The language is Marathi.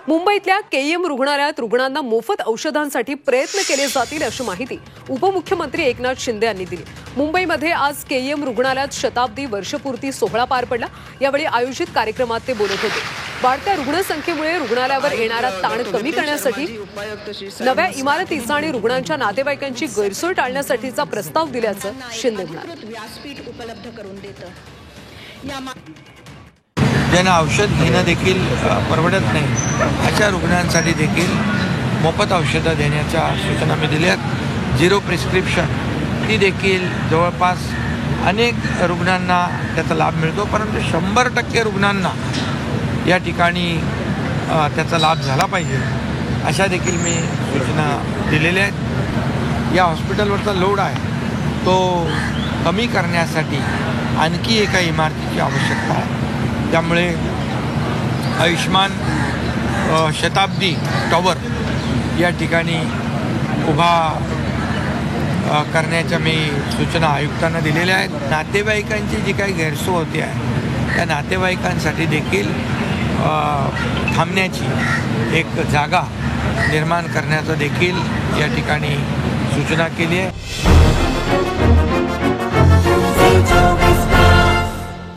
मुंबईतल्या केईएम रुग्णालयात रुग्णांना मोफत औषधांसाठी प्रयत्न केले जातील अशी माहिती उपमुख्यमंत्री एकनाथ शिंदे यांनी दिली। मुंबईमध्ये आज केईएम रुग्णालयात शताब्दी वर्षपूर्ती सोहळा पार पडला। यावेळी आयोजित कार्यक्रमात ते बोलत होते। वाढत्या रुग्णसंख्येमुळे रुग्णालयावर येणारा ताण कमी करण्यासाठी नव्या इमारतीचा आणि रुग्णांच्या नातेवाईकांची गैरसोय टाळण्यासाठीचा प्रस्ताव दिल्याचं शिंदे म्हणाले। ज्यांना औषध घेणं देखील परवडत नाही अशा रुग्णांसाठी देखील मोफत औषधं देण्याच्या सूचना मी दिल्यात। झिरो प्रिस्क्रिप्शन ती देखील जवळपास अनेक रुग्णांना त्याचा लाभ मिळतो, परंतु 100% रुग्णांना या ठिकाणी त्याचा लाभ झाला पाहिजे अशा देखील मी सूचना दिलेल्या आहेत। या हॉस्पिटलवरचा लोड आहे तो कमी करण्यासाठी आणखी एका इमारतीची आवश्यकता आहे। त्यामुळे आयुष्मान शताब्दी टॉवर या ठिकाणी उभा करण्याच्या मी सूचना आयुक्तांना दिलेल्या आहेत। नातेवाईकांची जी काही गैरसोय होते आहे त्या नातेवाईकांसाठी देखील थांबण्याची एक जागा निर्माण करण्याचं देखील या ठिकाणी सूचना केली आहे।